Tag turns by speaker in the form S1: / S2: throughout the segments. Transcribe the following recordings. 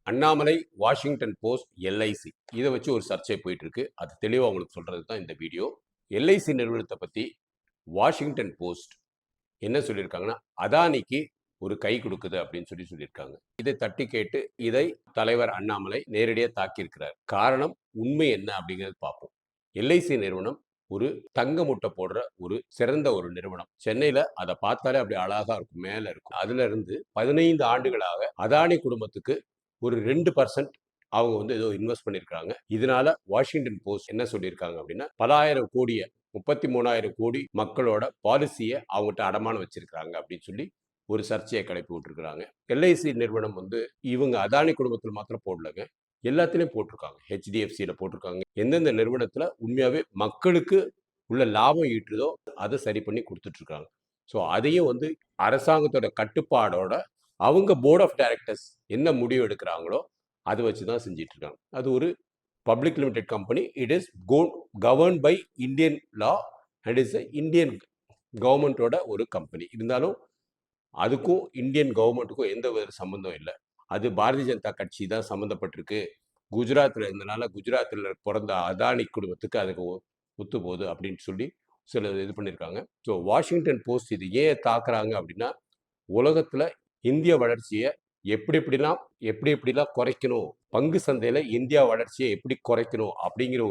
S1: Annamalai, Washington post, LIC இதை வச்சு ஒரு சர்ச்சை போயிட்டு இருக்கு. அது தெளிவாக உங்களுக்கு சொல்றது தான் இந்த வீடியோ. எல்ஐசி நிறுவனத்தை பற்றி வாஷிங்டன் போஸ்ட் என்ன சொல்லியிருக்காங்கன்னா, அதானிக்கு ஒரு கை கொடுக்குது அப்படின்னு சொல்லியிருக்காங்க. இதை தட்டி கேட்டு இதை தலைவர் அண்ணாமலை நேரடியாக தாக்கியிருக்கிறார். காரணம் உண்மை என்ன அப்படிங்கிறது பார்ப்போம். எல்ஐசி நிறுவனம் ஒரு தங்க முட்டை போடுற ஒரு சிறந்த ஒரு நிறுவனம். சென்னையில அதை பார்த்தாலே அப்படி அழகா இருக்கும், மேல இருக்கும். அதுல இருந்து 15 ஆண்டுகளாக அதானி குடும்பத்துக்கு ஒரு 2% அவங்க ஏதோ இன்வெஸ்ட் பண்ணியிருக்காங்க. இதனால வாஷிங்டன் போஸ்ட் என்ன சொல்லியிருக்காங்க அப்படின்னா, பலாயிரம் கோடியை 33,000 கோடி மக்களோட பாலிசியை அவங்ககிட்ட அடமானம் வச்சிருக்காங்க அப்படின்னு சொல்லி ஒரு சர்ச்சையை கிளப்பி விட்டுருக்காங்க. எல்ஐசி நிறுவனம் இவங்க அதானி குடும்பத்தில் மாத்திரம் போடலங்க, எல்லாத்திலையும் போட்டிருக்காங்க. ஹெச்டிஎஃப்சியில போட்டிருக்காங்க. எந்தெந்த நிறுவனத்துல உண்மையாவே மக்களுக்கு உள்ள லாபம் ஈட்டுதோ அதை சரி பண்ணி கொடுத்துட்டு இருக்காங்க. ஸோ அதையும் அரசாங்கத்தோட கட்டுப்பாடோட அவங்க போர்ட் ஆஃப் டைரக்டர்ஸ் என்ன முடிவு எடுக்கிறாங்களோ அதை வச்சு தான் செஞ்சிட்டு இருக்காங்க. அது ஒரு public limited company. It is govern by Indian law and is Indian கவர்மெண்ட்டோட ஒரு கம்பெனி. இருந்தாலும் அதுக்கும் இந்தியன் கவர்மெண்ட்டுக்கும் எந்த ஒரு சம்மந்தம் இல்லை. அது பாரதிய ஜனதா கட்சி தான் சம்மந்தப்பட்டிருக்கு. குஜராத்தில் இருந்தனால குஜராத்தில் பிறந்த அதானி குடும்பத்துக்கு அதுக்கு ஒத்து போகுது அப்படின்னு சொல்லி சில இது பண்ணியிருக்காங்க. ஸோ வாஷிங்டன் போஸ்ட் இது ஏன் தாக்குறாங்க அப்படின்னா, உலகத்தில் இந்திய வளர்ச்சியை எப்படி எப்படிலாம் குறைக்கணும், பங்கு சந்தையில் இந்தியா வளர்ச்சியை எப்படி குறைக்கணும் அப்படிங்கிற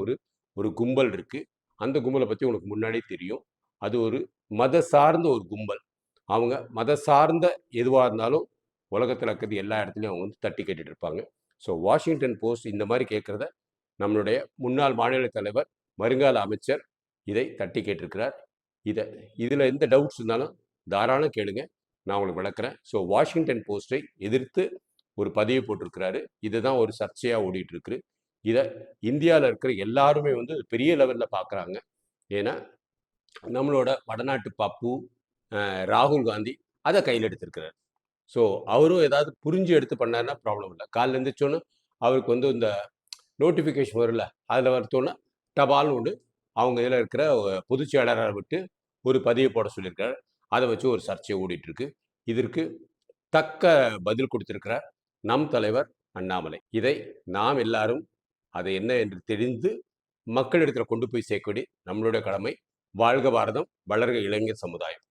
S1: ஒரு கும்பல் இருக்கு. அந்த கும்பலை பற்றி உங்களுக்கு முன்னாடி தெரியும். அது ஒரு மத சார்ந்த ஒரு கும்பல். அவங்க மத சார்ந்த எதுவாக இருந்தாலும் உலகத்தில் இருக்கிறது எல்லா இடத்துலையும் அவங்க தட்டி கேட்டுட்டு இருப்பாங்க. ஸோ வாஷிங்டன் போஸ்ட் இந்த மாதிரி கேட்குறத நம்மளுடைய முன்னாள் மாநில தலைவர், வருங்கால அமைச்சர் இதை தட்டி கேட்டிருக்கிறார். இதில் எந்த டவுட்ஸ் இருந்தாலும் தாராளம் கேளுங்க, நான் உங்களுக்கு விளக்குறேன். ஸோ வாஷிங்டன் போஸ்ட்டை எதிர்த்து ஒரு பதிவு போட்டிருக்கிறாரு. இதுதான் ஒரு சர்ச்சையாக ஓடிட்டு இருக்கு. இதை இந்தியாவில் இருக்கிற எல்லாருமே பெரிய லெவலில் பார்க்குறாங்க. ஏன்னா நம்மளோட வடநாட்டு பப்பு ராகுல் காந்தி அதை கையில் எடுத்திருக்கிறார். ஸோ அவரும் ஏதாவது புரிஞ்சு எடுத்து பண்ணாருன்னா ப்ராப்ளம் இல்லை. காலையில் எழுந்திரிச்சோன்னு அவருக்கு இந்த நோட்டிஃபிகேஷன் வரல, அதில் வரத்தோன்னா டபால்னு அவங்க இதில் இருக்கிற பொதுச் செயலாளரை விட்டு ஒரு பதிவை போட சொல்லியிருக்காரு. அதை வச்சு ஒரு சர்ச்சை ஓடிட்டு இருக்கு. இதற்கு தக்க பதில் கொடுத்திருக்கிறார் நம் தலைவர் அண்ணாமலை. இதை நாம் எல்லாரும் அதை என்ன என்று தெரிந்து மக்களிடத்தில் கொண்டு போய் சேர்க்க வேண்டிய நம்மளுடைய கடமை. வாழ்க பாரதம், வளர்க இளைஞர் சமுதாயம்.